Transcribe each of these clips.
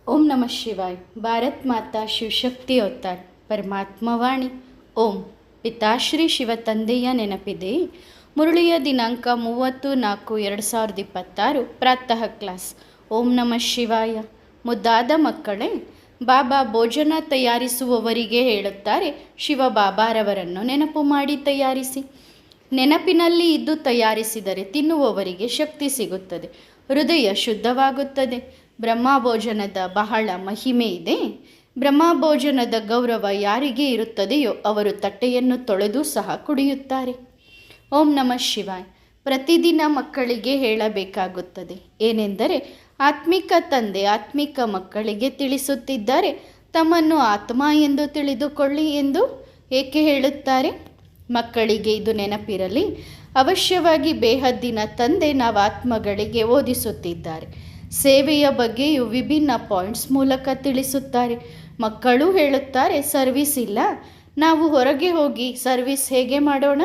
ಓಂ ನಮಃ ಶಿವಾಯ. ಭಾರತ್ ಮಾತಾ ಶಿವಶಕ್ತಿ ಅವತಾರ್ ಪರಮಾತ್ಮವಾಣಿ. ಓಂ ಪಿತಾಶ್ರೀ ಶಿವ ತಂದೆಯ ನೆನಪಿದೆ. ಮುರಳಿಯ ದಿನಾಂಕ 30/4/2026 ಪ್ರಾತಃ ಕ್ಲಾಸ್. ಓಂ ನಮಃ ಶಿವಾಯ. ಮುದ್ದಾದ ಮಕ್ಕಳೇ, ಬಾಬಾ ಭೋಜನ ತಯಾರಿಸುವವರಿಗೆ ಹೇಳುತ್ತಾರೆ, ಶಿವ ಬಾಬಾರವರನ್ನು ನೆನಪು ಮಾಡಿ ತಯಾರಿಸಿ. ನೆನಪಿನಲ್ಲಿ ಇದ್ದು ತಯಾರಿಸಿದರೆ ತಿನ್ನುವವರಿಗೆ ಶಕ್ತಿ ಸಿಗುತ್ತದೆ, ಹೃದಯ ಶುದ್ಧವಾಗುತ್ತದೆ. ಬ್ರಹ್ಮಭೋಜನದ ಬಹಳ ಮಹಿಮೆ ಇದೆ. ಬ್ರಹ್ಮಭೋಜನದ ಗೌರವ ಯಾರಿಗೆ ಇರುತ್ತದೆಯೋ ಅವರು ತಟ್ಟೆಯನ್ನು ತೊಳೆದು ಸಹ ಕುಡಿಯುತ್ತಾರೆ. ಓಂ ನಮಃ ಶಿವಾಯ. ಪ್ರತಿದಿನ ಮಕ್ಕಳಿಗೆ ಹೇಳಬೇಕಾಗುತ್ತದೆ. ಏನೆಂದರೆ, ಆತ್ಮಿಕ ತಂದೆ ಆತ್ಮಿಕ ಮಕ್ಕಳಿಗೆ ತಿಳಿಸುತ್ತಿದ್ದಾರೆ, ತಮ್ಮನ್ನು ಆತ್ಮ ಎಂದು ತಿಳಿದುಕೊಳ್ಳಿ ಎಂದು ಏಕೆ ಹೇಳುತ್ತಾರೆ? ಮಕ್ಕಳಿಗೆ ಇದು ನೆನಪಿರಲಿ. ಅವಶ್ಯವಾಗಿ ಬೇಹದ್ದಿನ ತಂದೆ ನಾವು ಆತ್ಮಗಳಿಗೆ ಓದಿಸುತ್ತಿದ್ದಾರೆ. ಸೇವೆಯ ಬಗ್ಗೆಯೂ ವಿಭಿನ್ನ ಪಾಯಿಂಟ್ಸ್ ಮೂಲಕ ತಿಳಿಸುತ್ತಾರೆ. ಮಕ್ಕಳು ಹೇಳುತ್ತಾರೆ, ಸರ್ವಿಸ್ ಇಲ್ಲ, ನಾವು ಹೊರಗೆ ಹೋಗಿ ಸರ್ವಿಸ್ ಹೇಗೆ ಮಾಡೋಣ?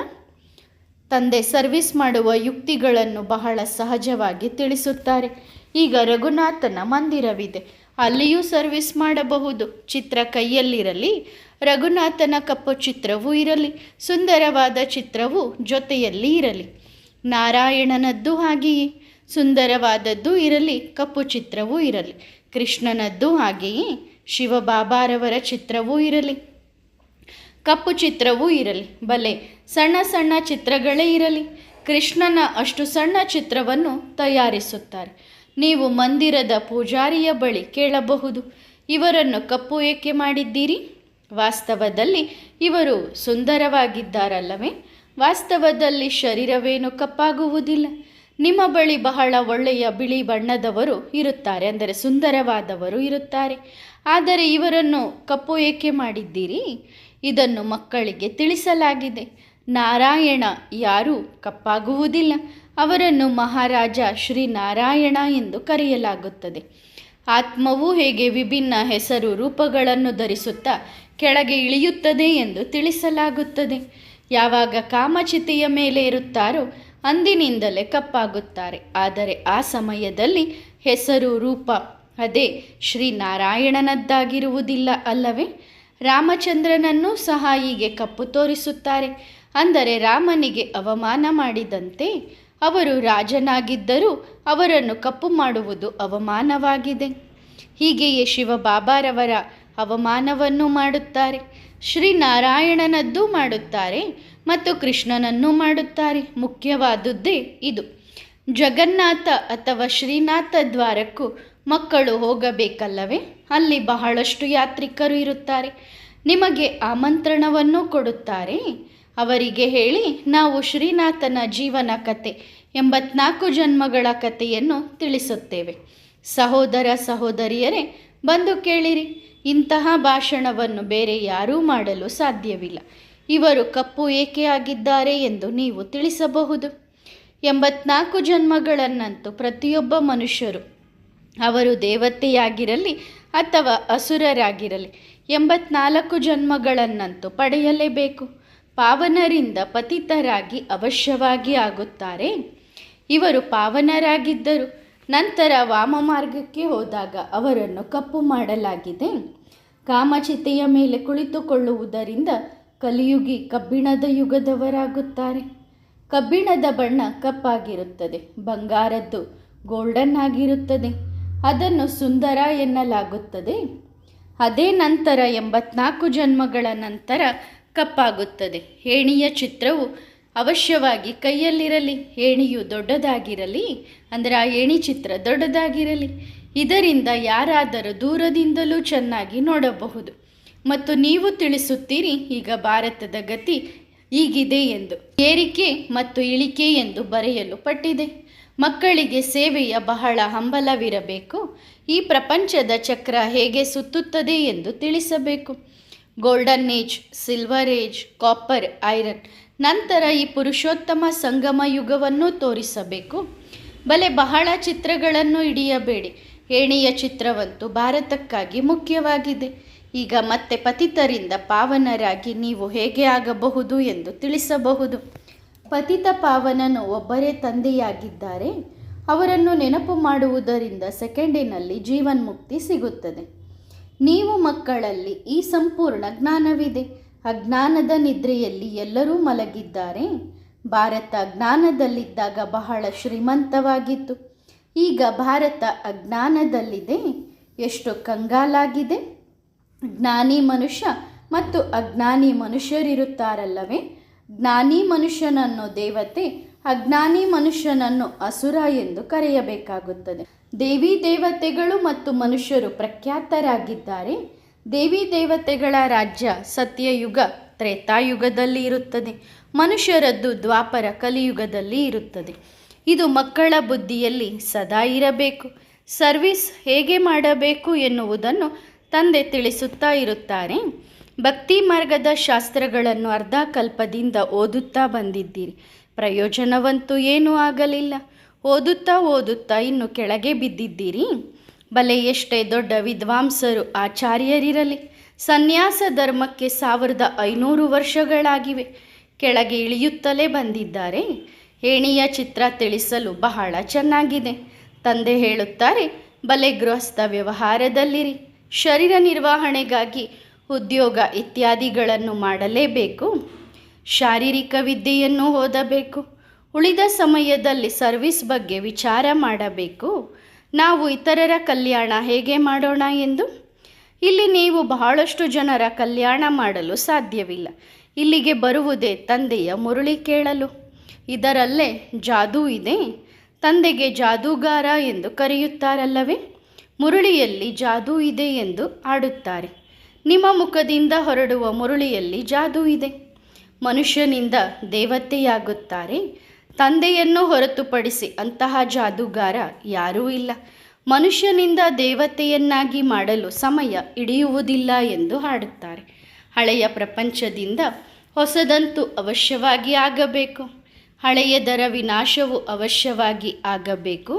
ತಂದೆ ಸರ್ವಿಸ್ ಮಾಡುವ ಯುಕ್ತಿಗಳನ್ನು ಬಹಳ ಸಹಜವಾಗಿ ತಿಳಿಸುತ್ತಾರೆ. ಈಗ ರಘುನಾಥನ ಮಂದಿರವಿದೆ, ಅಲ್ಲಿಯೂ ಸರ್ವಿಸ್ ಮಾಡಬಹುದು. ಚಿತ್ರ ಕೈಯಲ್ಲಿರಲಿ, ರಘುನಾಥನ ಕಪ್ಪು ಚಿತ್ರವೂ ಇರಲಿ, ಸುಂದರವಾದ ಚಿತ್ರವು ಜೊತೆಯಲ್ಲಿ ಇರಲಿ. ನಾರಾಯಣನದ್ದು ಹಾಗೆಯೇ ಸುಂದರವಾದದ್ದು ಇರಲಿ, ಕಪ್ಪು ಚಿತ್ರವೂ ಇರಲಿ. ಕೃಷ್ಣನದ್ದು ಹಾಗೆಯೇ ಶಿವಬಾಬಾರವರ ಚಿತ್ರವೂ ಇರಲಿ, ಕಪ್ಪು ಚಿತ್ರವೂ ಇರಲಿ. ಬಲೆ ಸಣ್ಣ ಸಣ್ಣ ಚಿತ್ರಗಳೇ ಇರಲಿ. ಕೃಷ್ಣನ ಅಷ್ಟು ಸಣ್ಣ ಚಿತ್ರವನ್ನು ತಯಾರಿಸುತ್ತಾರೆ. ನೀವು ಮಂದಿರದ ಪೂಜಾರಿಯ ಬಳಿ ಕೇಳಬಹುದು, ಇವರನ್ನು ಕಪ್ಪು ಏಕೆ ಮಾಡಿದ್ದೀರಿ? ವಾಸ್ತವದಲ್ಲಿ ಇವರು ಸುಂದರವಾಗಿದ್ದಾರಲ್ಲವೇ? ವಾಸ್ತವದಲ್ಲಿ ಶರೀರವೇನು ಕಪ್ಪಾಗುವುದಿಲ್ಲ. ನಿಮ್ಮ ಬಳಿ ಬಹಳ ಒಳ್ಳೆಯ ಬಿಳಿ ಬಣ್ಣದವರು ಇರುತ್ತಾರೆ, ಅಂದರೆ ಸುಂದರವಾದವರು ಇರುತ್ತಾರೆ. ಆದರೆ ಇವರನ್ನು ಕಪ್ಪು ಏಕೆ ಮಾಡಿದ್ದೀರಿ? ಇದನ್ನು ಮಕ್ಕಳಿಗೆ ತಿಳಿಸಲಾಗಿದೆ. ನಾರಾಯಣ ಯಾರೂ ಕಪ್ಪಾಗುವುದಿಲ್ಲ. ಅವರನ್ನು ಮಹಾರಾಜ ಶ್ರೀ ನಾರಾಯಣ ಎಂದು ಕರೆಯಲಾಗುತ್ತದೆ. ಆತ್ಮವು ಹೇಗೆ ವಿಭಿನ್ನ ಹೆಸರು ರೂಪಗಳನ್ನು ಧರಿಸುತ್ತಾ ಕೆಳಗೆ ಇಳಿಯುತ್ತದೆ ಎಂದು ತಿಳಿಸಲಾಗುತ್ತದೆ. ಯಾವಾಗ ಕಾಮಚಿತೆಯ ಮೇಲೆ ಇರುತ್ತಾರೋ ಅಂದಿನಿಂದಲೇ ಕಪ್ಪಾಗುತ್ತಾರೆ. ಆದರೆ ಆ ಸಮಯದಲ್ಲಿ ಹೆಸರು ರೂಪ ಅದೇ ಶ್ರೀನಾರಾಯಣನದ್ದಾಗಿರುವುದಿಲ್ಲ ಅಲ್ಲವೇ? ರಾಮಚಂದ್ರನನ್ನೂ ಸಹ ಹೀಗೆ ಕಪ್ಪು ತೋರಿಸುತ್ತಾರೆ. ಅಂದರೆ ರಾಮನಿಗೆ ಅವಮಾನ ಮಾಡಿದಂತೆ. ಅವರು ರಾಜನಾಗಿದ್ದರೂ ಅವರನ್ನು ಕಪ್ಪು ಮಾಡುವುದು ಅವಮಾನವಾಗಿದೆ. ಹೀಗೆಯೇ ಶಿವಬಾಬಾರವರ ಅವಮಾನವನ್ನು ಮಾಡುತ್ತಾರೆ. ಶ್ರೀನಾರಾಯಣನದ್ದೂ ಮಾಡುತ್ತಾರೆ ಮತ್ತು ಕೃಷ್ಣನನ್ನೂ ಮಾಡುತ್ತಾರೆ. ಮುಖ್ಯವಾದುದೇ ಇದು. ಜಗನ್ನಾಥ ಅಥವಾ ಶ್ರೀನಾಥ ದ್ವಾರಕ್ಕೂ ಮಕ್ಕಳು ಹೋಗಬೇಕಲ್ಲವೇ? ಅಲ್ಲಿ ಬಹಳಷ್ಟು ಯಾತ್ರಿಕರು ಇರುತ್ತಾರೆ. ನಿಮಗೆ ಆಮಂತ್ರಣವನ್ನು ಕೊಡುತ್ತಾರೆ. ಅವರಿಗೆ ಹೇಳಿ, ನಾವು ಶ್ರೀನಾಥನ ಜೀವನ ಕತೆ 84 ಜನ್ಮಗಳ ಕಥೆಯನ್ನು ತಿಳಿಸುತ್ತೇವೆ. ಸಹೋದರ ಸಹೋದರಿಯರೇ, ಬಂದು ಕೇಳಿರಿ. ಇಂತಹ ಭಾಷಣವನ್ನು ಬೇರೆ ಯಾರೂ ಮಾಡಲು ಸಾಧ್ಯವಿಲ್ಲ. ಇವರು ಕಪ್ಪು ಏಕೆ ಆಗಿದ್ದಾರೆ ಎಂದು ನೀವು ತಿಳಿಸಬಹುದು. 84 ಜನ್ಮಗಳನ್ನಂತೂ ಪ್ರತಿಯೊಬ್ಬ ಮನುಷ್ಯರು, ಅವರು ದೇವತೆಯಾಗಿರಲಿ ಅಥವಾ ಅಸುರರಾಗಿರಲಿ, 84 ಜನ್ಮಗಳನ್ನಂತೂ ಪಡೆಯಲೇಬೇಕು. ಪಾವನರಿಂದ ಪತಿತರಾಗಿ ಅವಶ್ಯವಾಗಿ ಆಗುತ್ತಾರೆ. ಇವರು ಪಾವನರಾಗಿದ್ದರು. ನಂತರ ವಾಮ ಮಾರ್ಗಕ್ಕೆ ಹೋದಾಗ ಅವರನ್ನು ಕಪ್ಪು ಮಾಡಲಾಗಿದೆ. ಕಾಮಚಿತೆಯ ಮೇಲೆ ಕುಳಿತುಕೊಳ್ಳುವುದರಿಂದ ಕಲಿಯುಗಿ ಕಬ್ಬಿಣದ ಯುಗದವರಾಗುತ್ತಾರೆ. ಕಬ್ಬಿಣದ ಬಣ್ಣ ಕಪ್ಪಾಗಿರುತ್ತದೆ, ಬಂಗಾರದ್ದು ಗೋಲ್ಡನ್ ಆಗಿರುತ್ತದೆ. ಅದನ್ನು ಸುಂದರ ಎನ್ನಲಾಗುತ್ತದೆ. ಅದೇ ನಂತರ 84 ಜನ್ಮಗಳ ನಂತರ ಕಪ್ಪಾಗುತ್ತದೆ. ಏಣಿಯ ಚಿತ್ರವು ಅವಶ್ಯವಾಗಿ ಕೈಯಲ್ಲಿರಲಿ. ಏಣಿಯು ದೊಡ್ಡದಾಗಿರಲಿ, ಅಂದರೆ ಆ ಏಣಿ ಚಿತ್ರ ದೊಡ್ಡದಾಗಿರಲಿ. ಇದರಿಂದ ಯಾರಾದರೂ ದೂರದಿಂದಲೂ ಚೆನ್ನಾಗಿ ನೋಡಬಹುದು. ಮತ್ತು ನೀವು ತಿಳಿಸುತ್ತೀರಿ, ಈಗ ಭಾರತದ ಗತಿ ಹೀಗಿದೆ ಎಂದು. ಏರಿಕೆ ಮತ್ತು ಇಳಿಕೆ ಎಂದು ಬರೆಯಲು ಪಟ್ಟಿದೆ. ಮಕ್ಕಳಿಗೆ ಸೇವೆಯ ಬಹಳ ಹಂಬಲವಿರಬೇಕು. ಈ ಪ್ರಪಂಚದ ಚಕ್ರ ಹೇಗೆ ಸುತ್ತುತ್ತದೆ ಎಂದು ತಿಳಿಸಬೇಕು. Golden age, silver age, copper, iron, ನಂತರ ಈ ಪುರುಷೋತ್ತಮ ಸಂಗಮ ಯುಗವನ್ನು ತೋರಿಸಬೇಕು. ಬಲೆ ಬಹಳ ಚಿತ್ರಗಳನ್ನು ಹಿಡಿಯಬೇಡಿ. ಏಣಿಯ ಚಿತ್ರವಂತೂ ಭಾರತಕ್ಕಾಗಿ ಮುಖ್ಯವಾಗಿದೆ. ಈಗ ಮತ್ತೆ ಪತಿತರಿಂದ ಪಾವನರಾಗಿ ನೀವು ಹೇಗೆ ಆಗಬಹುದು ಎಂದು ತಿಳಿಸಬಹುದು. ಪತಿತ ಪಾವನನು ಒಬ್ಬರೇ ತಂದೆಯಾಗಿದ್ದಾರೆ. ಅವರನ್ನು ನೆನಪು ಮಾಡುವುದರಿಂದ ಸೆಕೆಂಡಿನಲ್ಲಿ ಜೀವನ್ಮುಕ್ತಿ ಸಿಗುತ್ತದೆ. ನೀವು ಮಕ್ಕಳಲ್ಲಿ ಈ ಸಂಪೂರ್ಣ ಜ್ಞಾನವಿದೆ. ಅಜ್ಞಾನದ ನಿದ್ರೆಯಲ್ಲಿ ಎಲ್ಲರೂ ಮಲಗಿದ್ದಾರೆ. ಭಾರತ ಜ್ಞಾನದಲ್ಲಿದ್ದಾಗ ಬಹಳ ಶ್ರೀಮಂತವಾಗಿತ್ತು. ಈಗ ಭಾರತ ಅಜ್ಞಾನದಲ್ಲಿದೆ. ಎಷ್ಟು ಕಂಗಾಲಾಗಿದೆ. ಜ್ಞಾನಿ ಮನುಷ್ಯ ಮತ್ತು ಅಜ್ಞಾನಿ ಮನುಷ್ಯರಿರುತ್ತಾರಲ್ಲವೇ. ಜ್ಞಾನಿ ಮನುಷ್ಯನನ್ನು ದೇವತೆ, ಅಜ್ಞಾನಿ ಮನುಷ್ಯನನ್ನು ಅಸುರ ಎಂದು ಕರೆಯಬೇಕಾಗುತ್ತದೆ. ದೇವಿ ದೇವತೆಗಳು ಮತ್ತು ಮನುಷ್ಯರು ಪ್ರಖ್ಯಾತರಾಗಿದ್ದಾರೆ. ದೇವಿ ದೇವತೆಗಳ ರಾಜ್ಯ ಸತ್ಯಯುಗ ತ್ರೇತಾಯುಗದಲ್ಲಿ ಇರುತ್ತದೆ. ಮನುಷ್ಯರದ್ದು ದ್ವಾಪರ ಕಲಿಯುಗದಲ್ಲಿ ಇರುತ್ತದೆ. ಇದು ಮಕ್ಕಳ ಬುದ್ಧಿಯಲ್ಲಿ ಸದಾ ಇರಬೇಕು. ಸರ್ವಿಸ್ ಹೇಗೆ ಮಾಡಬೇಕು ಎನ್ನುವುದನ್ನು ತಂದೆ ತಿಳಿಸುತ್ತಾ ಇರುತ್ತಾರೆ. ಭಕ್ತಿ ಮಾರ್ಗದ ಶಾಸ್ತ್ರಗಳನ್ನು ಅರ್ಧ ಕಲ್ಪದಿಂದ ಓದುತ್ತಾ ಬಂದಿದ್ದೀರಿ. ಪ್ರಯೋಜನವಂತೂ ಏನೂ ಆಗಲಿಲ್ಲ. ಓದುತ್ತಾ ಇನ್ನು ಕೆಳಗೆ ಬಿದ್ದಿದ್ದೀರಿ. ಬಲೆ ಎಷ್ಟೇ ದೊಡ್ಡ ವಿದ್ವಾಂಸರು ಆಚಾರ್ಯರಿರಲಿ, ಸನ್ಯಾಸ ಧರ್ಮಕ್ಕೆ 1500 ವರ್ಷಗಳಾಗಿವೆ. ಕೆಳಗೆ ಇಳಿಯುತ್ತಲೇ ಬಂದಿದ್ದಾರೆ. ಏಣಿಯ ಚಿತ್ರ ತಿಳಿಸಲು ಬಹಳ ಚೆನ್ನಾಗಿದೆ. ತಂದೆ ಹೇಳುತ್ತಾರೆ, ಬಲೆ ಗೃಹಸ್ಥ ವ್ಯವಹಾರದಲ್ಲಿರಿ. ಶರೀರ ನಿರ್ವಹಣೆಗಾಗಿ ಉದ್ಯೋಗ ಇತ್ಯಾದಿಗಳನ್ನು ಮಾಡಲೇಬೇಕು. ಶಾರೀರಿಕ ವಿದ್ಯೆಯನ್ನು ಓದಬೇಕು. ಉಳಿದ ಸಮಯದಲ್ಲಿ ಸರ್ವಿಸ್ ಬಗ್ಗೆ ವಿಚಾರ ಮಾಡಬೇಕು. ನಾವು ಇತರರ ಕಲ್ಯಾಣ ಹೇಗೆ ಮಾಡೋಣ ಎಂದು. ಇಲ್ಲಿ ನೀವು ಬಹಳಷ್ಟು ಜನರ ಕಲ್ಯಾಣ ಮಾಡಲು ಸಾಧ್ಯವಿಲ್ಲ. ಇಲ್ಲಿಗೆ ಬರುವುದೇ ತಂದೆಯ ಮುರುಳಿ ಕೇಳಲು. ಇದರಲ್ಲೇ ಜಾದೂ ಇದೆ. ತಂದೆಗೆ ಜಾದೂಗಾರ ಎಂದು ಕರೆಯುತ್ತಾರಲ್ಲವೇ. ಮುರುಳಿಯಲ್ಲಿ ಜಾದೂ ಇದೆ ಎಂದು ಆಡುತ್ತಾರೆ. ನಿಮ್ಮ ಮುಖದಿಂದ ಹೊರಡುವ ಮುರುಳಿಯಲ್ಲಿ ಜಾದೂ ಇದೆ. ಮನುಷ್ಯನಿಂದ ದೇವತೆಯಾಗುತ್ತಾರೆ. ತಂದೆಯನ್ನು ಹೊರತುಪಡಿಸಿ ಅಂತಹ ಜಾದೂಗಾರ ಯಾರೂ ಇಲ್ಲ. ಮನುಷ್ಯನಿಂದ ದೇವತೆಯನ್ನಾಗಿ ಮಾಡಲು ಸಮಯ ಹಿಡಿಯುವುದಿಲ್ಲ ಎಂದು ಹಾಡುತ್ತಾರೆ. ಹಳೆಯ ಪ್ರಪಂಚದಿಂದ ಹೊಸದಂತೂ ಅವಶ್ಯವಾಗಿ ಆಗಬೇಕು. ಹಳೆಯದರ ವಿನಾಶವು ಅವಶ್ಯವಾಗಿ ಆಗಬೇಕು.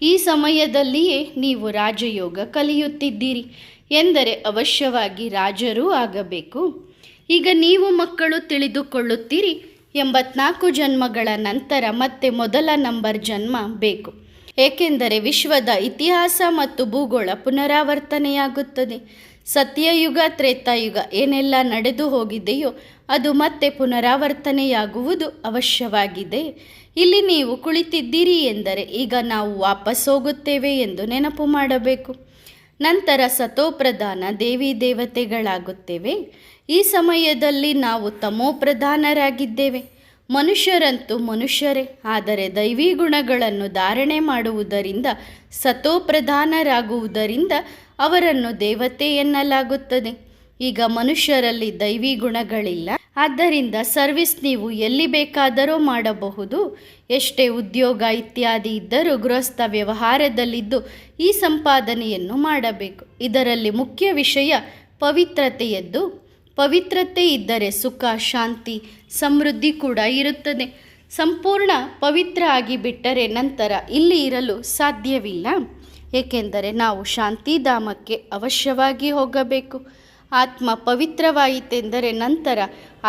ಈ ಸಮಯದಲ್ಲಿಯೇ ನೀವು ರಾಜಯೋಗ ಕಲಿಯುತ್ತಿದ್ದೀರಿ ಎಂದರೆ ಅವಶ್ಯವಾಗಿ ರಾಜರೂ ಆಗಬೇಕು. ಈಗ ನೀವು ಮಕ್ಕಳು ತಿಳಿದುಕೊಳ್ಳುತ್ತೀರಿ, 84 ಜನ್ಮಗಳ ನಂತರ ಮತ್ತೆ ಮೊದಲ ನಂಬರ್ ಜನ್ಮ ಬೇಕು. ಏಕೆಂದರೆ ವಿಶ್ವದ ಇತಿಹಾಸ ಮತ್ತು ಭೂಗೋಳ ಪುನರಾವರ್ತನೆಯಾಗುತ್ತದೆ. ಸತ್ಯಯುಗ ತ್ರೇತಾಯುಗ ಏನೆಲ್ಲ ನಡೆದು ಹೋಗಿದೆಯೋ ಅದು ಮತ್ತೆ ಪುನರಾವರ್ತನೆಯಾಗುವುದು ಅವಶ್ಯವಾಗಿದೆ. ಇಲ್ಲಿ ನೀವು ಕುಳಿತಿದ್ದೀರಿ ಎಂದರೆ ಈಗ ನಾವು ವಾಪಸ್ ಹೋಗುತ್ತೇವೆ ಎಂದು ನೆನಪು ಮಾಡಬೇಕು. ನಂತರ ಸತೋಪ್ರಧಾನ ದೇವಿ ದೇವತೆಗಳಾಗುತ್ತೇವೆ. ಈ ಸಮಯದಲ್ಲಿ ನಾವು ತಮೋಪ್ರಧಾನರಾಗಿದ್ದೇವೆ. ಮನುಷ್ಯರಂತೂ ಮನುಷ್ಯರೇ, ಆದರೆ ದೈವಿ ಗುಣಗಳನ್ನು ಧಾರಣೆ ಮಾಡುವುದರಿಂದ ಸತೋಪ್ರಧಾನರಾಗುವುದರಿಂದ ಅವರನ್ನು ದೇವತೆ ಎನ್ನಲಾಗುತ್ತದೆ. ಈಗ ಮನುಷ್ಯರಲ್ಲಿ ದೈವಿ ಗುಣಗಳಿಲ್ಲ. ಆದ್ದರಿಂದ ಸರ್ವಿಸ್ ನೀವು ಎಲ್ಲಿ ಬೇಕಾದರೂ ಮಾಡಬಹುದು. ಎಷ್ಟೇ ಉದ್ಯೋಗ ಇತ್ಯಾದಿ ಇದ್ದರೂ ಗೃಹಸ್ಥ ವ್ಯವಹಾರದಲ್ಲಿದ್ದು ಈ ಸಂಪಾದನೆಯನ್ನು ಮಾಡಬೇಕು. ಇದರಲ್ಲಿ ಮುಖ್ಯ ವಿಷಯ ಪವಿತ್ರತೆಯದ್ದು. ಪವಿತ್ರತೆ ಇದ್ದರೆ ಸುಖ, ಶಾಂತಿ, ಸಮೃದ್ಧಿ ಕೂಡ ಇರುತ್ತದೆ. ಸಂಪೂರ್ಣ ಪವಿತ್ರ ಆಗಿಬಿಟ್ಟರೆ ನಂತರ ಇಲ್ಲಿ ಇರಲು ಸಾಧ್ಯವಿಲ್ಲ. ಏಕೆಂದರೆ ನಾವು ಶಾಂತಿಧಾಮಕ್ಕೆ ಅವಶ್ಯವಾಗಿ ಹೋಗಬೇಕು. ಆತ್ಮ ಪವಿತ್ರವಾಯಿತೆಂದರೆ ನಂತರ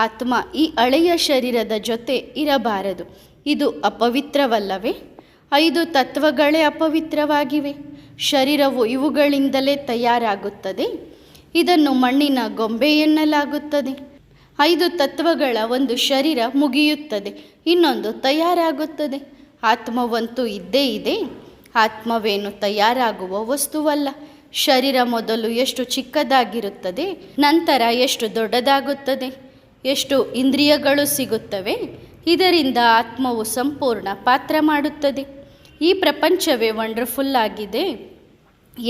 ಆತ್ಮ ಈ ಹಳೆಯ ಶರೀರದ ಜೊತೆ ಇರಬಾರದು. ಇದು ಅಪವಿತ್ರವಲ್ಲವೇ? 5 ತತ್ವಗಳೇ ಅಪವಿತ್ರವಾಗಿವೆ. ಶರೀರವು ಇವುಗಳಿಂದಲೇ ತಯಾರಾಗುತ್ತದೆ. ಇದನ್ನು ಮಣ್ಣಿನ ಗೊಂಬೆ ಎನ್ನಲಾಗುತ್ತದೆ. 5 ತತ್ವಗಳ ಒಂದು ಶರೀರ ಮುಗಿಯುತ್ತದೆ, ಇನ್ನೊಂದು ತಯಾರಾಗುತ್ತದೆ. ಆತ್ಮವಂತೂ ಇದ್ದೇ ಇದೆ. ಆತ್ಮವೇನು ತಯಾರಾಗುವ ವಸ್ತುವಲ್ಲ. ಶರೀರ ಮೊದಲು ಎಷ್ಟು ಚಿಕ್ಕದಾಗಿರುತ್ತದೆ, ನಂತರ ಎಷ್ಟು ದೊಡ್ಡದಾಗುತ್ತದೆ. ಎಷ್ಟು ಇಂದ್ರಿಯಗಳು ಸಿಗುತ್ತವೆ. ಇದರಿಂದ ಆತ್ಮವು ಸಂಪೂರ್ಣ ಪಾತ್ರ ಮಾಡುತ್ತದೆ. ಈ ಪ್ರಪಂಚವೇ ವಂಡರ್ಫುಲ್ ಆಗಿದೆ.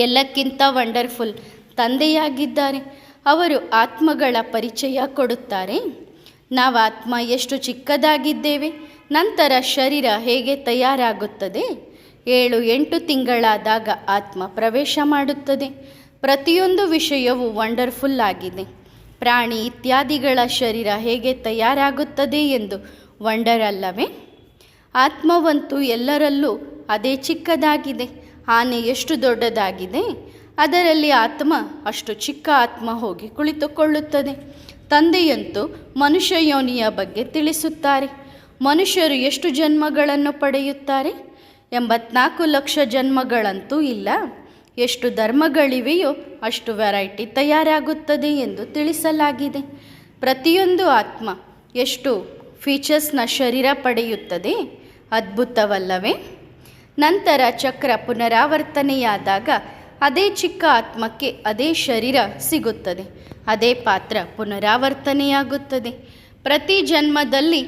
ಎಲ್ಲಕ್ಕಿಂತ ವಂಡರ್ಫುಲ್ ತಂದೆಯಾಗಿದ್ದಾರೆ. ಅವರು ಆತ್ಮಗಳ ಪರಿಚಯ ಕೊಡುತ್ತಾರೆ. ನಾವು ಆತ್ಮ ಎಷ್ಟು ಚಿಕ್ಕದಾಗಿದ್ದೇವೆ, ನಂತರ ಶರೀರ ಹೇಗೆ ತಯಾರಾಗುತ್ತದೆ. 7-8 ತಿಂಗಳಾದಾಗ ಆತ್ಮ ಪ್ರವೇಶ ಮಾಡುತ್ತದೆ. ಪ್ರತಿಯೊಂದು ವಿಷಯವೂ ವಂಡರ್ಫುಲ್ ಆಗಿದೆ. ಪ್ರಾಣಿ ಇತ್ಯಾದಿಗಳ ಶರೀರ ಹೇಗೆ ತಯಾರಾಗುತ್ತದೆ ಎಂದು ವಂಡರ್ ಅಲ್ಲವೇ? ಆತ್ಮವಂತೂ ಎಲ್ಲರಲ್ಲೂ ಅದೇ ಚಿಕ್ಕದಾಗಿದೆ. ಆನೆ ಎಷ್ಟು ದೊಡ್ಡದಾಗಿದೆ, ಅದರಲ್ಲಿ ಆತ್ಮ ಅಷ್ಟು ಚಿಕ್ಕ ಆತ್ಮ ಹೋಗಿ ಕುಳಿತುಕೊಳ್ಳುತ್ತದೆ. ತಂದೆಯಂತೂ ಮನುಷ್ಯ ಯೋನಿಯ ಬಗ್ಗೆ ತಿಳಿಸುತ್ತಾರೆ. ಮನುಷ್ಯರು ಎಷ್ಟು ಜನ್ಮಗಳನ್ನು ಪಡೆಯುತ್ತಾರೆ? 84 ಲಕ್ಷ ಜನ್ಮಗಳಂತೂ ಇಲ್ಲ. ಎಷ್ಟು ಧರ್ಮಗಳಿವೆಯೋ ಅಷ್ಟು ವೆರೈಟಿ ತಯಾರಾಗುತ್ತದೆ ಎಂದು ತಿಳಿಸಲಾಗಿದೆ. ಪ್ರತಿಯೊಂದು ಆತ್ಮ ಎಷ್ಟು ಫೀಚರ್ಸ್ನ ಶರೀರ ಪಡೆಯುತ್ತದೆ, ಅದ್ಭುತವಲ್ಲವೇ? ನಂತರ ಚಕ್ರ ಪುನರಾವರ್ತನೆಯಾದಾಗ ಅದೇ ಚಿಕ್ಕ ಆತ್ಮಕ್ಕೆ ಅದೇ ಶರೀರ ಸಿಗುತ್ತದೆ, ಅದೇ ಪಾತ್ರ ಪುನರಾವರ್ತನೆಯಾಗುತ್ತದೆ. ಪ್ರತಿ ಜನ್ಮದಲ್ಲಿ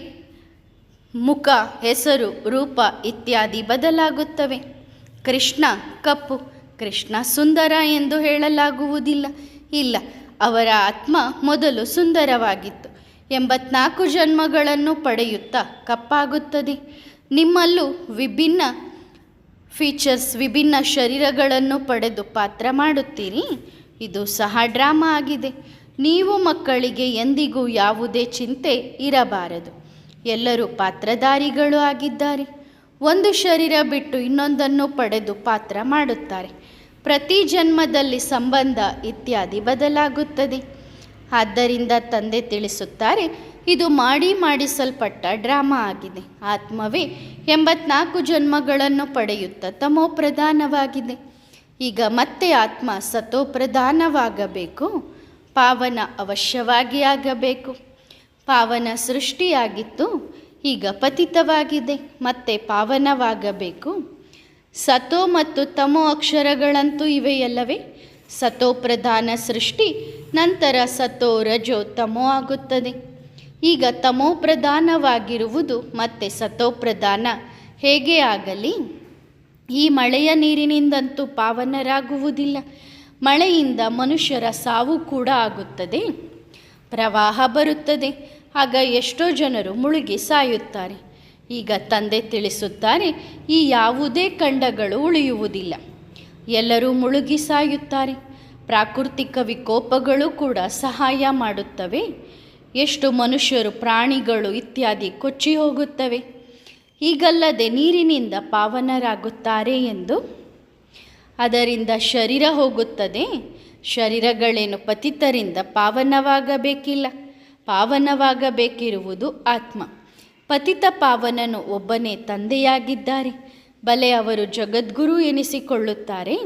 ಮುಖ, ಹೆಸರು, ರೂಪ ಇತ್ಯಾದಿ ಬದಲಾಗುತ್ತವೆ. ಕೃಷ್ಣ ಕಪ್ಪು, ಕೃಷ್ಣ ಸುಂದರ ಎಂದು ಹೇಳಲಾಗುವುದಿಲ್ಲ. ಇಲ್ಲ, ಅವರ ಆತ್ಮ ಮೊದಲು ಸುಂದರವಾಗಿತ್ತು. 84 ಜನ್ಮಗಳನ್ನು ಪಡೆಯುತ್ತಾ ಕಪ್ಪಾಗುತ್ತದೆ. ನಿಮ್ಮಲ್ಲೂ ವಿಭಿನ್ನ ಫೀಚರ್ಸ್, ವಿಭಿನ್ನ ಶರೀರಗಳನ್ನು ಪಡೆದು ಪಾತ್ರ ಮಾಡುತ್ತೀರಿ. ಇದು ಸಹ ಡ್ರಾಮಾ ಆಗಿದೆ. ನೀವು ಮಕ್ಕಳಿಗೆ ಎಂದಿಗೂ ಯಾವುದೇ ಚಿಂತೆ ಇರಬಾರದು. ಎಲ್ಲರೂ ಪಾತ್ರಧಾರಿಗಳು ಆಗಿದ್ದಾರೆ. ಒಂದು ಶರೀರ ಬಿಟ್ಟು ಇನ್ನೊಂದನ್ನು ಪಡೆದು ಪಾತ್ರ ಮಾಡುತ್ತಾರೆ. ಪ್ರತಿ ಜನ್ಮದಲ್ಲಿ ಸಂಬಂಧ ಇತ್ಯಾದಿ ಬದಲಾಗುತ್ತದೆ. ಆದ್ದರಿಂದ ತಂದೆ ತಿಳಿಸುತ್ತಾರೆ, ಇದು ಮಾಡಿಸಲ್ಪಟ್ಟ ಡ್ರಾಮಾ ಆಗಿದೆ. ಆತ್ಮವೇ 84 ಜನ್ಮಗಳನ್ನು ಪಡೆಯುತ್ತಾ ತಮೋಪ್ರಧಾನವಾಗಿದೆ. ಈಗ ಮತ್ತೆ ಆತ್ಮ ಸತೋಪ್ರಧಾನವಾಗಬೇಕು. ಪಾವನ ಅವಶ್ಯವಾಗಿ ಆಗಬೇಕು. ಪಾವನ ಸೃಷ್ಟಿಯಾಗಿತ್ತು, ಈಗ ಪತಿತವಾಗಿದೆ, ಮತ್ತೆ ಪಾವನವಾಗಬೇಕು. ಸತೋ ಮತ್ತು ತಮೋ ಅಕ್ಷರಗಳಂತೂ ಇವೆಯಲ್ಲವೇ? ಸತೋ ಪ್ರಧಾನ ಸೃಷ್ಟಿ, ನಂತರ ಸತೋ ರಜೋ ತಮೋ ಆಗುತ್ತದೆ. ಈಗ ತಮೋ ಪ್ರಧಾನವಾಗಿರುವುದು ಮತ್ತೆ ಸತೋ ಪ್ರಧಾನ ಹೇಗೆ ಆಗಲಿ? ಈ ಮಳೆಯ ನೀರಿನಿಂದಂತೂ ಪಾವನರಾಗುವುದಿಲ್ಲ. ಮಳೆಯಿಂದ ಮನುಷ್ಯರ ಸಾವು ಕೂಡ ಆಗುತ್ತದೆ. ಪ್ರವಾಹ ಬರುತ್ತದೆ, ಆಗ ಎಷ್ಟೋ ಜನರು ಮುಳುಗಿ ಸಾಯುತ್ತಾರೆ. ಈಗ ತಂದೆ ತಿಳಿಸುತ್ತಾರೆ, ಈ ಯಾವುದೇ ಖಂಡಗಳು ಉಳಿಯುವುದಿಲ್ಲ, ಎಲ್ಲರೂ ಮುಳುಗಿ ಸಾಯುತ್ತಾರೆ. ಪ್ರಾಕೃತಿಕ ವಿಕೋಪಗಳು ಕೂಡ ಸಹಾಯ ಮಾಡುತ್ತವೆ. ಎಷ್ಟು ಮನುಷ್ಯರು, ಪ್ರಾಣಿಗಳು ಇತ್ಯಾದಿ ಕೊಚ್ಚಿ ಹೋಗುತ್ತವೆ. ಹೀಗಲ್ಲದೆ ನೀರಿನಿಂದ ಪಾವನರಾಗುತ್ತಾರೆ ಎಂದು. ಅದರಿಂದ ಶರೀರ ಹೋಗುತ್ತದೆ. ಶರೀರಗಳೇನು ಪತಿತರಿಂದ ಪಾವನವಾಗಬೇಕಿಲ್ಲ, ಪಾವನವಾಗಬೇಕಿರುವುದು ಆತ್ಮ. ಪತಿತ ಪಾವನನು ಒಬ್ಬನೇ ತಂದೆಯಾಗಿದ್ದಾರೆ. ಬಲೆ ಅವರು ಜಗದ್ಗುರು ಎನಿಸಿಕೊಳ್ಳುತ್ತಾರೆ,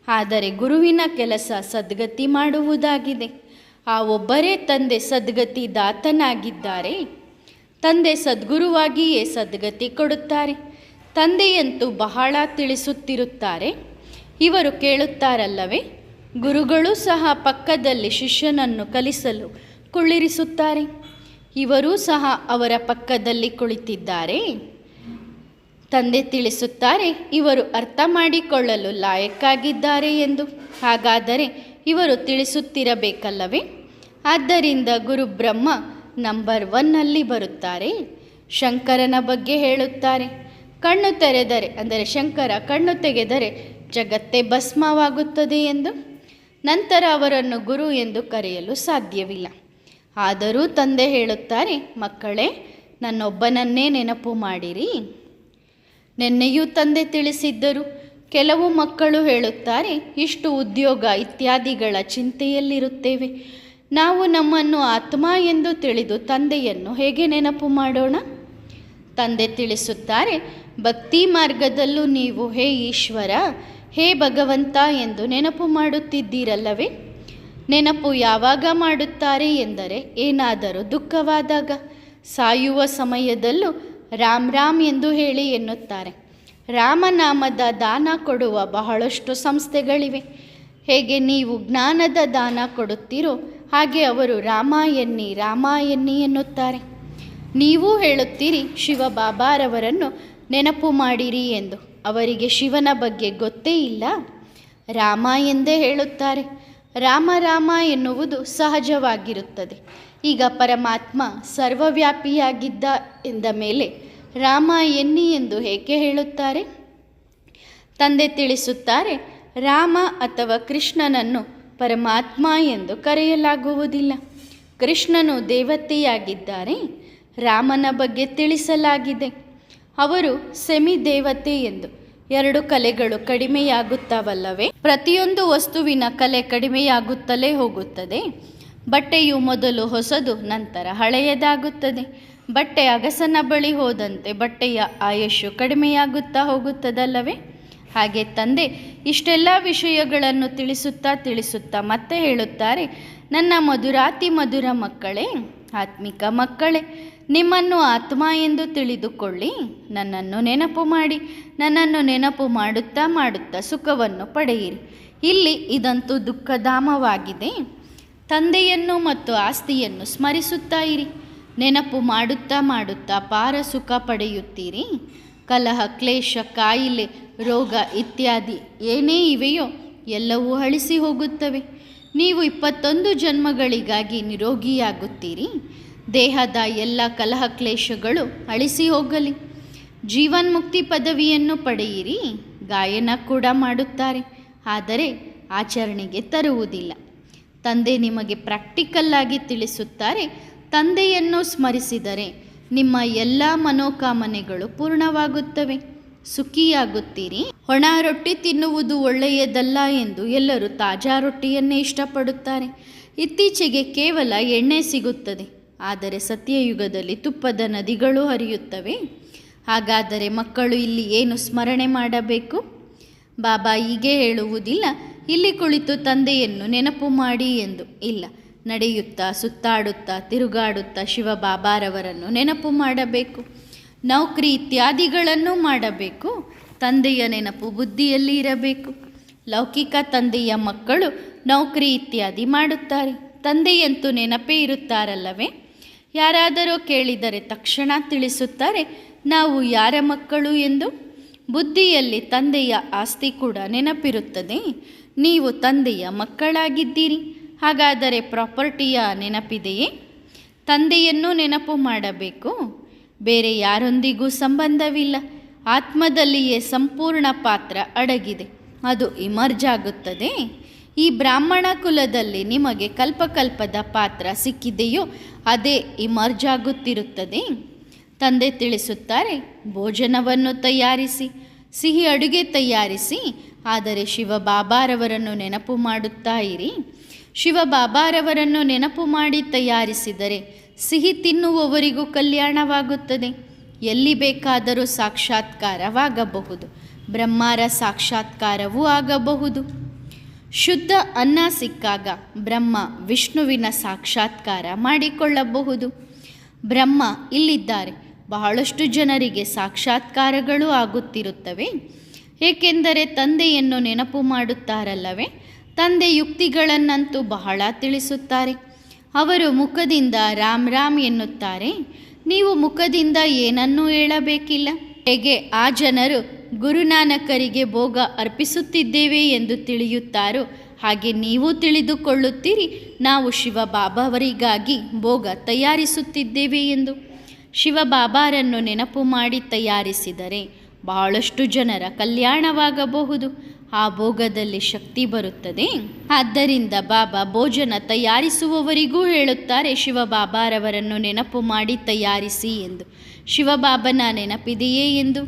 ಆದರೆ ಗುರುವಿನ ಕೆಲಸ ಸದ್ಗತಿ ಮಾಡುವುದಾಗಿದೆ. ಆ ಒಬ್ಬರೇ ತಂದೆ ಸದ್ಗತಿ ದಾತನಾಗಿದ್ದಾರೆ. ತಂದೆ ಸದ್ಗುರುವಾಗಿಯೇ ಸದ್ಗತಿ ಕೊಡುತ್ತಾರೆ. ತಂದೆಯಂತೂ ಬಹಳ ತಿಳಿಸುತ್ತಿರುತ್ತಾರೆ. ಇವರು ಕೇಳುತ್ತಾರಲ್ಲವೇ? ಗುರುಗಳು ಸಹ ಪಕ್ಕದಲ್ಲಿ ಶಿಷ್ಯನನ್ನು ಕಲಿಸಲು ಕುಳ್ಳಿರಿಸುತ್ತಾರೆ. ಇವರೂ ಸಹ ಅವರ ಪಕ್ಕದಲ್ಲಿ ಕುಳಿತಿದ್ದಾರೆ. ತಂದೆ ತಿಳಿಸುತ್ತಾರೆ, ಇವರು ಅರ್ಥ ಮಾಡಿಕೊಳ್ಳಲು ಲಾಯಕ್ಕಾಗಿದ್ದಾರೆ ಎಂದು. ಹಾಗಾದರೆ ಇವರು ತಿಳಿಸುತ್ತಿರಬೇಕಲ್ಲವೇ? ಆದ್ದರಿಂದ ಗುರು ಬ್ರಹ್ಮ ನಂಬರ್ 1 ಬರುತ್ತಾರೆ. ಶಂಕರನ ಬಗ್ಗೆ ಹೇಳುತ್ತಾರೆ. ಕಣ್ಣು ತೆರೆದರೆ, ಅಂದರೆ ಶಂಕರ ಕಣ್ಣು ತೆಗೆದರೆ ಜಗತ್ತೇ ಭಸ್ಮವಾಗುತ್ತದೆ ಎಂದು. ನಂತರ ಅವರನ್ನು ಗುರು ಎಂದು ಕರೆಯಲು ಸಾಧ್ಯವಿಲ್ಲ. ಆದರೂ ತಂದೆ ಹೇಳುತ್ತಾರೆ, ಮಕ್ಕಳೇ, ನನ್ನೊಬ್ಬನನ್ನೇ ನೆನಪು ಮಾಡಿರಿ. ನಿನ್ನೆಯೂ ತಂದೆ ತಿಳಿಸಿದ್ದರು. ಕೆಲವು ಮಕ್ಕಳು ಹೇಳುತ್ತಾರೆ, ಇಷ್ಟು ಉದ್ಯೋಗ ಇತ್ಯಾದಿಗಳ ಚಿಂತೆಯಲ್ಲಿರುತ್ತೇವೆ, ನಾವು ನಮ್ಮನ್ನು ಆತ್ಮ ಎಂದು ತಿಳಿದು ತಂದೆಯನ್ನು ಹೇಗೆ ನೆನಪು ಮಾಡೋಣ? ತಂದೆ ತಿಳಿಸುತ್ತಾರೆ, ಭಕ್ತಿ ಮಾರ್ಗದಲ್ಲೂ ನೀವು ಹೇ ಈಶ್ವರ, ಹೇ ಭಗವಂತ ಎಂದು ನೆನಪು ಮಾಡುತ್ತಿದ್ದೀರಲ್ಲವೇ? ನೆನಪು ಯಾವಾಗ ಮಾಡುತ್ತಾರೆ ಎಂದರೆ ಏನಾದರೂ ದುಃಖವಾದಾಗ. ಸಾಯುವ ಸಮಯದಲ್ಲೂ ರಾಮ್ ರಾಮ್ ಎಂದು ಹೇಳಿ ಎನ್ನುತ್ತಾರೆ. ರಾಮನಾಮದ ದಾನ ಕೊಡುವ ಬಹಳಷ್ಟು ಸಂಸ್ಥೆಗಳಿವೆ. ಹೇಗೆ ನೀವು ಜ್ಞಾನದ ದಾನ ಕೊಡುತ್ತೀರೋ ಹಾಗೆ ಅವರು ರಾಮ ಎನ್ನಿ ರಾಮ ಎನ್ನಿ ಎನ್ನುತ್ತಾರೆ. ನೀವೂ ಹೇಳುತ್ತೀರಿ ಶಿವಬಾಬಾರವರನ್ನು ನೆನಪು ಮಾಡಿರಿ ಎಂದು. ಅವರಿಗೆ ಶಿವನ ಬಗ್ಗೆ ಗೊತ್ತೇ ಇಲ್ಲ, ರಾಮ ಎಂದೇ ಹೇಳುತ್ತಾರೆ. ರಾಮ ರಾಮ ಎನ್ನುವುದು ಸಹಜವಾಗಿರುತ್ತದೆ. ಈಗ ಪರಮಾತ್ಮ ಸರ್ವವ್ಯಾಪಿಯಾಗಿದ್ದ ಎಂದ ಮೇಲೆ ರಾಮ ಎನ್ನಿ ಎಂದು ಏಕೆ ಹೇಳುತ್ತಾರೆ? ತಂದೆ ತಿಳಿಸುತ್ತಾರೆ, ರಾಮ ಅಥವಾ ಕೃಷ್ಣನನ್ನು ಪರಮಾತ್ಮ ಎಂದು ಕರೆಯಲಾಗುವುದಿಲ್ಲ. ಕೃಷ್ಣನು ದೇವತೆಯಾಗಿದ್ದಾರೆ. ರಾಮನ ಬಗ್ಗೆ ತಿಳಿಸಲಾಗಿದೆ, ಅವರು ಸೆಮಿ ದೇವತೆ ಎಂದು. 2 ಕಲೆಗಳು ಕಡಿಮೆಯಾಗುತ್ತವಲ್ಲವೇ? ಪ್ರತಿಯೊಂದು ವಸ್ತುವಿನ ಕಲೆ ಕಡಿಮೆಯಾಗುತ್ತಲೇ ಹೋಗುತ್ತದೆ. ಬಟ್ಟೆಯು ಮೊದಲು ಹೊಸದು, ನಂತರ ಹಳೆಯದಾಗುತ್ತದೆ. ಬಟ್ಟೆ ಅಗಸನ ಬಳಿ ಹೋದಂತೆ ಬಟ್ಟೆಯ ಆಯುಷ್ಯು ಕಡಿಮೆಯಾಗುತ್ತಾ ಹೋಗುತ್ತದಲ್ಲವೇ? ಹಾಗೆ ತಂದೆ ಇಷ್ಟೆಲ್ಲ ವಿಷಯಗಳನ್ನು ತಿಳಿಸುತ್ತಾ ಮತ್ತೆ ಹೇಳುತ್ತಾರೆ, ನನ್ನ ಮಧುರಾತಿ ಮಧುರ ಮಕ್ಕಳೇ, ಆತ್ಮಿಕ ಮಕ್ಕಳೇ, ನಿಮ್ಮನ್ನು ಆತ್ಮ ಎಂದು ತಿಳಿದುಕೊಳ್ಳಿ. ನನ್ನನ್ನು ನೆನಪು ಮಾಡುತ್ತಾ ಸುಖವನ್ನು ಪಡೆಯಿರಿ. ಇಲ್ಲಿ ಇದಂತೂ ದುಃಖಧಾಮವಾಗಿದೆ. ತಂದೆಯನ್ನು ಮತ್ತು ಆಸ್ತಿಯನ್ನು ಸ್ಮರಿಸುತ್ತಾ ಇರಿ. ನೆನಪು ಮಾಡುತ್ತಾ ಪಾರ ಸುಖ ಪಡೆಯುತ್ತೀರಿ. ಕಲಹ, ಕ್ಲೇಶ, ಕಾಯಿಲೆ, ರೋಗ ಇತ್ಯಾದಿ ಏನೇ ಇವೆಯೋ ಎಲ್ಲವೂ ಅಳಿಸಿ ಹೋಗುತ್ತವೆ. ನೀವು 21 ಜನ್ಮಗಳಿಗಾಗಿ ನಿರೋಗಿಯಾಗುತ್ತೀರಿ. ದೇಹದ ಎಲ್ಲ ಕಲಹ ಕ್ಲೇಶಗಳು ಅಳಿಸಿ ಹೋಗಲಿ. ಜೀವನ್ಮುಕ್ತಿ ಪದವಿಯನ್ನು ಪಡೆಯಿರಿ. ಗಾಯನ ಕೂಡ ಮಾಡುತ್ತಾರೆ, ಆದರೆ ಆಚರಣೆಗೆ ತರುವುದಿಲ್ಲ. ತಂದೆ ನಿಮಗೆ ಪ್ರಾಕ್ಟಿಕಲ್ಲಾಗಿ ತಿಳಿಸುತ್ತಾರೆ, ತಂದೆಯನ್ನು ಸ್ಮರಿಸಿದರೆ ನಿಮ್ಮ ಎಲ್ಲ ಮನೋಕಾಮನೆಗಳು ಪೂರ್ಣವಾಗುತ್ತವೆ, ಸುಖಿಯಾಗುತ್ತೀರಿ. ಒಣ ರೊಟ್ಟಿ ತಿನ್ನುವುದು ಒಳ್ಳೆಯದಲ್ಲ ಎಂದು ಎಲ್ಲರೂ ತಾಜಾ ರೊಟ್ಟಿಯನ್ನೇ ಇಷ್ಟಪಡುತ್ತಾರೆ. ಇತ್ತೀಚೆಗೆ ಕೇವಲ ಎಣ್ಣೆ ಸಿಗುತ್ತದೆ, ಆದರೆ ಸತ್ಯಯುಗದಲ್ಲಿ ತುಪ್ಪದ ನದಿಗಳು ಹರಿಯುತ್ತವೆ. ಹಾಗಾದರೆ ಮಕ್ಕಳು ಇಲ್ಲಿ ಏನು ಸ್ಮರಣೆ ಮಾಡಬೇಕು? ಬಾಬಾ ಹೀಗೆ ಹೇಳುವುದಿಲ್ಲ, ಇಲ್ಲಿ ಕುಳಿತು ತಂದೆಯನ್ನು ನೆನಪು ಮಾಡಿ ಎಂದು. ಇಲ್ಲ, ನಡೆಯುತ್ತಾ, ಸುತ್ತಾಡುತ್ತಾ, ತಿರುಗಾಡುತ್ತಾ ಶಿವ ಬಾಬಾರವರನ್ನು ನೆನಪು ಮಾಡಬೇಕು. ನೌಕರಿ ಇತ್ಯಾದಿಗಳನ್ನು ಮಾಡಬೇಕು. ತಂದೆಯ ನೆನಪು ಬುದ್ಧಿಯಲ್ಲಿ ಇರಬೇಕು. ಲೌಕಿಕ ತಂದೆಯ ಮಕ್ಕಳು ನೌಕರಿ ಇತ್ಯಾದಿ ಮಾಡುತ್ತಾರೆ, ತಂದೆಯಂತೂ ನೆನಪೇ ಇರುತ್ತಾರಲ್ಲವೇ? ಯಾರಾದರೂ ಕೇಳಿದರೆ ತಕ್ಷಣ ತಿಳಿಸುತ್ತಾರೆ ನಾವು ಯಾರ ಮಕ್ಕಳು ಎಂದು. ಬುದ್ಧಿಯಲ್ಲಿ ತಂದೆಯ ಆಸ್ತಿ ಕೂಡ ನೆನಪಿರುತ್ತದೆ. ನೀವು ತಂದೆಯ ಮಕ್ಕಳಾಗಿದ್ದೀರಿ. ಹಾಗಾದರೆ ಪ್ರಾಪರ್ಟಿಯ ನೆನಪಿದೆಯೇ? ತಂದೆಯನ್ನು ನೆನಪು ಮಾಡಬೇಕು. ಬೇರೆ ಯಾರೊಂದಿಗೂ ಸಂಬಂಧವಿಲ್ಲ. ಆತ್ಮದಲ್ಲಿಯೇ ಸಂಪೂರ್ಣ ಪಾತ್ರ ಅಡಗಿದೆ, ಅದು ಇಮರ್ಜ್ ಆಗುತ್ತದೆ. ಈ ಬ್ರಾಹ್ಮಣ ಕುಲದಲ್ಲಿ ನಿಮಗೆ ಕಲ್ಪಕಲ್ಪದ ಪಾತ್ರ ಸಿಕ್ಕಿದೆಯೋ ಅದೇ ಇಮರ್ಜ್ ಆಗುತ್ತಿರುತ್ತದೆ. ತಂದೆ ತಿಳಿಸುತ್ತಾರೆ, ಭೋಜನವನ್ನು ತಯಾರಿಸಿ, ಸಿಹಿ ಅಡುಗೆ ತಯಾರಿಸಿ, ಆದರೆ ಶಿವ ಬಾಬಾರವರನ್ನು ನೆನಪು ಮಾಡುತ್ತಾ ಇರಿ. ಶಿವ ಬಾಬಾರವರನ್ನು ನೆನಪು ಮಾಡಿ ತಯಾರಿಸಿದರೆ ಸಿಹಿ ತಿನ್ನುವವರಿಗೂ ಕಲ್ಯಾಣವಾಗುತ್ತದೆ. ಎಲ್ಲಿ ಬೇಕಾದರೂ ಸಾಕ್ಷಾತ್ಕಾರವಾಗಬಹುದು, ಬ್ರಹ್ಮರ ಸಾಕ್ಷಾತ್ಕಾರವೂ ಆಗಬಹುದು. ಶುದ್ಧ ಅನ್ನ ಸಿಕ್ಕಾಗ ಬ್ರಹ್ಮ ವಿಷ್ಣುವಿನ ಸಾಕ್ಷಾತ್ಕಾರ ಮಾಡಿಕೊಳ್ಳಬಹುದು. ಬ್ರಹ್ಮ ಇಲ್ಲಿದ್ದಾರೆ. ಬಹಳಷ್ಟು ಜನರಿಗೆ ಸಾಕ್ಷಾತ್ಕಾರಗಳು ಆಗುತ್ತಿರುತ್ತವೆ, ಏಕೆಂದರೆ ತಂದೆಯನ್ನು ನೆನಪು ಮಾಡುತ್ತಾರಲ್ಲವೇ? ತಂದೆ ಯುಕ್ತಿಗಳನ್ನಂತೂ ಬಹಳ ತಿಳಿಸುತ್ತಾರೆ. ಅವರು ಮುಖದಿಂದ ರಾಮ್ ರಾಮ್ ಎನ್ನುತ್ತಾರೆ. ನೀವು ಮುಖದಿಂದ ಏನನ್ನೂ ಹೇಳಬೇಕಿಲ್ಲ. ಹೇಗೆ ಆ ಜನರು ಗುರುನಾನಕರಿಗೆ ಭೋಗ ಅರ್ಪಿಸುತ್ತಿದ್ದೇವೆ ಎಂದು ತಿಳಿಯುತ್ತಾರೋ ಹಾಗೆ ನೀವು ತಿಳಿದುಕೊಳ್ಳುತ್ತೀರಿ ನಾವು ಶಿವ ಬಾಬಾವರಿಗಾಗಿ ಭೋಗ ತಯಾರಿಸುತ್ತಿದ್ದೇವೆ ಎಂದು. ಶಿವ ಬಾಬಾರನ್ನು ನೆನಪು ಮಾಡಿ ತಯಾರಿಸಿದರೆ ಬಹಳಷ್ಟು ಜನರ ಕಲ್ಯಾಣವಾಗಬಹುದು. ಆ ಭೋಗದಲ್ಲಿ ಶಕ್ತಿ ಬರುತ್ತದೆ. ಆದ್ದರಿಂದ ಬಾಬಾ ಭೋಜನ ತಯಾರಿಸುವವರಿಗೂ ಹೇಳುತ್ತಾರೆ ಶಿವ ಬಾಬಾರವರನ್ನು ನೆನಪು ಮಾಡಿ ತಯಾರಿಸಿ ಎಂದು. ಶಿವಬಾಬನ ನೆನಪಿದೆಯೇ ಎಂದು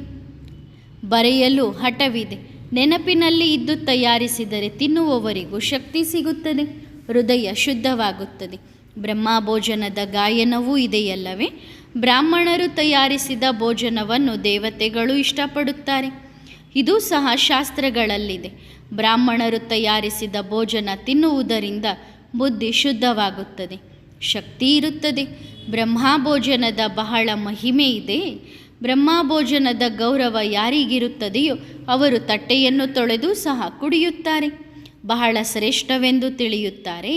ಬರೆಯಲು ಹಠವಿದೆ. ನೆನಪಿನಲ್ಲಿ ಇದ್ದು ತಯಾರಿಸಿದರೆ ತಿನ್ನುವವರಿಗೂ ಶಕ್ತಿ ಸಿಗುತ್ತದೆ, ಹೃದಯ ಶುದ್ಧವಾಗುತ್ತದೆ. ಬ್ರಹ್ಮ ಭೋಜನದ ಗಾಯನವೂ ಇದೆಯಲ್ಲವೇ? ಬ್ರಾಹ್ಮಣರು ತಯಾರಿಸಿದ ಭೋಜನವನ್ನು ದೇವತೆಗಳು ಇಷ್ಟಪಡುತ್ತಾರೆ. ಇದು ಸಹ ಶಾಸ್ತ್ರಗಳಲ್ಲಿದೆ. ಬ್ರಾಹ್ಮಣರು ತಯಾರಿಸಿದ ಭೋಜನ ತಿನ್ನುವುದರಿಂದ ಬುದ್ಧಿ ಶುದ್ಧವಾಗುತ್ತದೆ, ಶಕ್ತಿ ಇರುತ್ತದೆ. ಬ್ರಹ್ಮ ಭೋಜನದ ಬಹಳ ಮಹಿಮೆ ಇದೆ. ಬ್ರಹ್ಮ ಭೋಜನದ ಗೌರವ ಯಾರಿಗಿರುತ್ತದೆಯೋ ಅವರು ತಟ್ಟೆಯನ್ನು ತೊಳೆದು ಸಹ ಕುಡಿಯುತ್ತಾರೆ. ಬಹಳ ಶ್ರೇಷ್ಠವೆಂದು ತಿಳಿಯುತ್ತಾರೆ.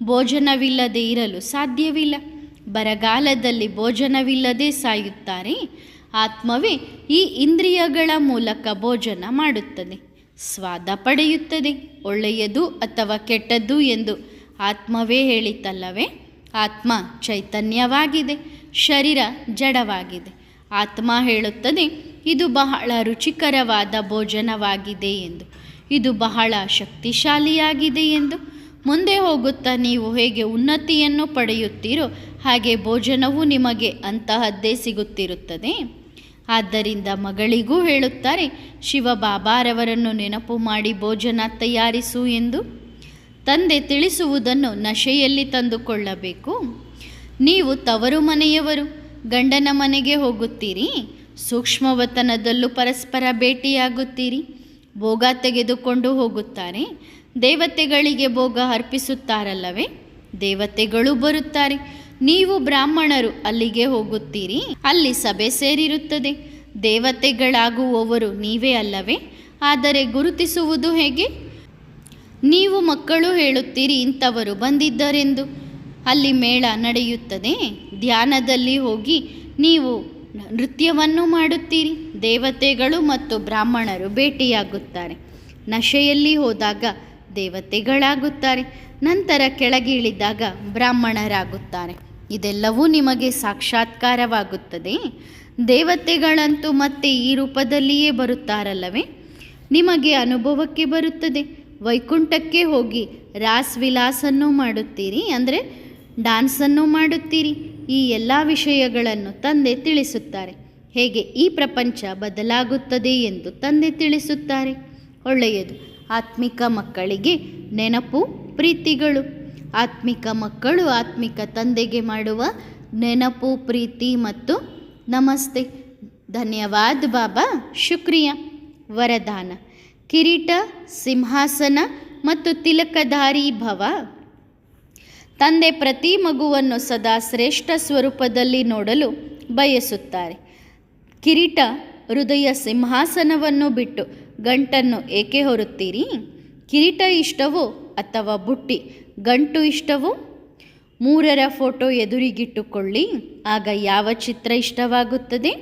ಭೋಜನವಿಲ್ಲದೆ ಇರಲು ಸಾಧ್ಯವಿಲ್ಲ. ಬರಗಾಲದಲ್ಲಿ ಭೋಜನವಿಲ್ಲದೆ ಸಾಯುತ್ತಾರೆ. ಆತ್ಮವೇ ಈ ಇಂದ್ರಿಯಗಳ ಮೂಲಕ ಭೋಜನ ಮಾಡುತ್ತದೆ, ಸ್ವಾದ ಪಡೆಯುತ್ತದೆ. ಒಳ್ಳೆಯದು ಅಥವಾ ಕೆಟ್ಟದ್ದು ಎಂದು ಆತ್ಮವೇ ಹೇಳಿತಲ್ಲವೇ? ಆತ್ಮ ಚೈತನ್ಯವಾಗಿದೆ, ಶರೀರ ಜಡವಾಗಿದೆ. ಆತ್ಮ ಹೇಳುತ್ತದೆ ಇದು ಬಹಳ ರುಚಿಕರವಾದ ಭೋಜನವಾಗಿದೆ ಎಂದು, ಇದು ಬಹಳ ಶಕ್ತಿಶಾಲಿಯಾಗಿದೆ ಎಂದು. ಮುಂದೆ ಹೋಗುತ್ತಾ ನೀವು ಹೇಗೆ ಉನ್ನತಿಯನ್ನು ಪಡೆಯುತ್ತೀರೋ ಹಾಗೆ ಭೋಜನವೂ ನಿಮಗೆ ಅಂತಹದ್ದೇ ಸಿಗುತ್ತಿರುತ್ತದೆ. ಆದ್ದರಿಂದ ಮಗಳಿಗೂ ಹೇಳುತ್ತಾರೆ ಶಿವ ಬಾಬಾರವರನ್ನು ನೆನಪು ಮಾಡಿ ಭೋಜನ ತಯಾರಿಸು ಎಂದು. ತಂದೆ ತಿಳಿಸುವುದನ್ನು ನಶೆಯಲ್ಲಿ ತಂದುಕೊಳ್ಳಬೇಕು. ನೀವು ತವರು ಮನೆಯವರು, ಗಂಡನ ಮನೆಗೆ ಹೋಗುತ್ತೀರಿ. ಸೂಕ್ಷ್ಮವತನದಲ್ಲೂ ಪರಸ್ಪರ ಭೇಟಿಯಾಗುತ್ತೀರಿ. ಭೋಗ ತೆಗೆದುಕೊಂಡು ಹೋಗುತ್ತಾರೆ. ದೇವತೆಗಳಿಗೆ ಭೋಗ ಅರ್ಪಿಸುತ್ತಾರಲ್ಲವೇ? ದೇವತೆಗಳು ಬರುತ್ತಾರೆ. ನೀವು ಬ್ರಾಹ್ಮಣರು ಅಲ್ಲಿಗೆ ಹೋಗುತ್ತೀರಿ. ಅಲ್ಲಿ ಸಭೆ ಸೇರಿರುತ್ತದೆ. ದೇವತೆಗಳಾಗುವವರು ನೀವೇ ಅಲ್ಲವೇ? ಆದರೆ ಗುರುತಿಸುವುದು ಹೇಗೆ? ನೀವು ಮಕ್ಕಳು ಹೇಳುತ್ತೀರಿ ಇಂಥವರು ಬಂದಿದ್ದರೆಂದು. ಅಲ್ಲಿ ಮೇಳ ನಡೆಯುತ್ತದೆ. ಧ್ಯಾನದಲ್ಲಿ ಹೋಗಿ ನೀವು ನೃತ್ಯವನ್ನು ಮಾಡುತ್ತೀರಿ. ದೇವತೆಗಳು ಮತ್ತು ಬ್ರಾಹ್ಮಣರು ಭೇಟಿಯಾಗುತ್ತಾರೆ. ನಶೆಯಲ್ಲಿ ಹೋದಾಗ ದೇವತೆಗಳಾಗುತ್ತಾರೆ. ನಂತರ ಕೆಳಗೆ ಇಳಿದಾಗ ಬ್ರಾಹ್ಮಣರಾಗುತ್ತಾರೆ. ಇದೆಲ್ಲವೂ ನಿಮಗೆ ಸಾಕ್ಷಾತ್ಕಾರವಾಗುತ್ತದೆ. ದೇವತೆಗಳಂತೂ ಮತ್ತೆ ಈ ರೂಪದಲ್ಲಿಯೇ ಬರುತ್ತಾರಲ್ಲವೇ? ನಿಮಗೆ ಅನುಭವಕ್ಕೆ ಬರುತ್ತದೆ. ವೈಕುಂಠಕ್ಕೆ ಹೋಗಿ ರಾಸ್ ವಿಲಾಸನ್ನು ಮಾಡುತ್ತೀರಿ, ಅಂದರೆ ಡ್ಯಾನ್ಸನ್ನು ಮಾಡುತ್ತೀರಿ. ಈ ಎಲ್ಲ ವಿಷಯಗಳನ್ನು ತಂದೆ ತಿಳಿಸುತ್ತಾರೆ. ಹೇಗೆ ಈ ಪ್ರಪಂಚ ಬದಲಾಗುತ್ತದೆ ಎಂದು ತಂದೆ ತಿಳಿಸುತ್ತಾರೆ. ಒಳ್ಳೆಯದು. ಆತ್ಮಿಕ ಮಕ್ಕಳಿಗೆ ನೆನಪು, ಪ್ರೀತಿಗಳು. ಆತ್ಮಿಕ ಮಕ್ಕಳು ಆತ್ಮಿಕ ತಂದೆಗೆ ಮಾಡುವ ನೆನಪು, ಪ್ರೀತಿ ಮತ್ತು ನಮಸ್ತೆ. ಧನ್ಯವಾದ ಬಾಬಾ. ಶುಕ್ರಿಯ. ವರದಾನ: ಕಿರೀಟ, ಸಿಂಹಾಸನ ಮತ್ತು ತಿಲಕಧಾರಿ ಭವ. ತಂದೆ ಪ್ರತಿ ಮಗುವನ್ನು ಸದಾ ಶ್ರೇಷ್ಠ ಸ್ವರೂಪದಲ್ಲಿ ನೋಡಲು ಬಯಸುತ್ತಾರೆ. ಕಿರೀಟ, ಹೃದಯ ಸಿಂಹಾಸನವನ್ನು ಬಿಟ್ಟು ಗಂಟನ್ನು ಏಕೆ ಹೊರುತ್ತೀರಿ? ಕಿರೀಟ ಇಷ್ಟವೋ ಅಥವಾ ಬುಟ್ಟಿ ಗಂಟು ಇಷ್ಟವೋ? 3ರ ಫೋಟೋ ಎದುರಿಗಿಟ್ಟುಕೊಳ್ಳಿ, ಆಗ ಯಾವ ಚಿತ್ರ ಇಷ್ಟವಾಗುತ್ತದೆ?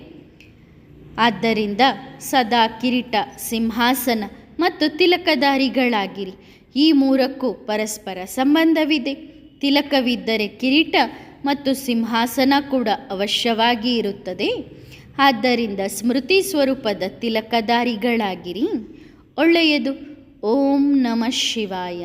ಆದ್ದರಿಂದ ಸದಾ ಕಿರೀಟ, ಸಿಂಹಾಸನ ಮತ್ತು ತಿಲಕಧಾರಿಗಳಾಗಿರಿ. ಈ 3ಕ್ಕೂ ಪರಸ್ಪರ ಸಂಬಂಧವಿದೆ. ತಿಲಕವಿದ್ದರೆ ಕಿರೀಟ ಮತ್ತು ಸಿಂಹಾಸನ ಕೂಡ ಅವಶ್ಯವಾಗಿ ಇರುತ್ತದೆ. ಆದ್ದರಿಂದ ಸ್ಮೃತಿ ಸ್ವರೂಪದ ತಿಲಕಧಾರಿಗಳಾಗಿರಿ. ಒಳ್ಳೆಯದು. ಓಂ ನಮಃ ಶಿವಾಯ.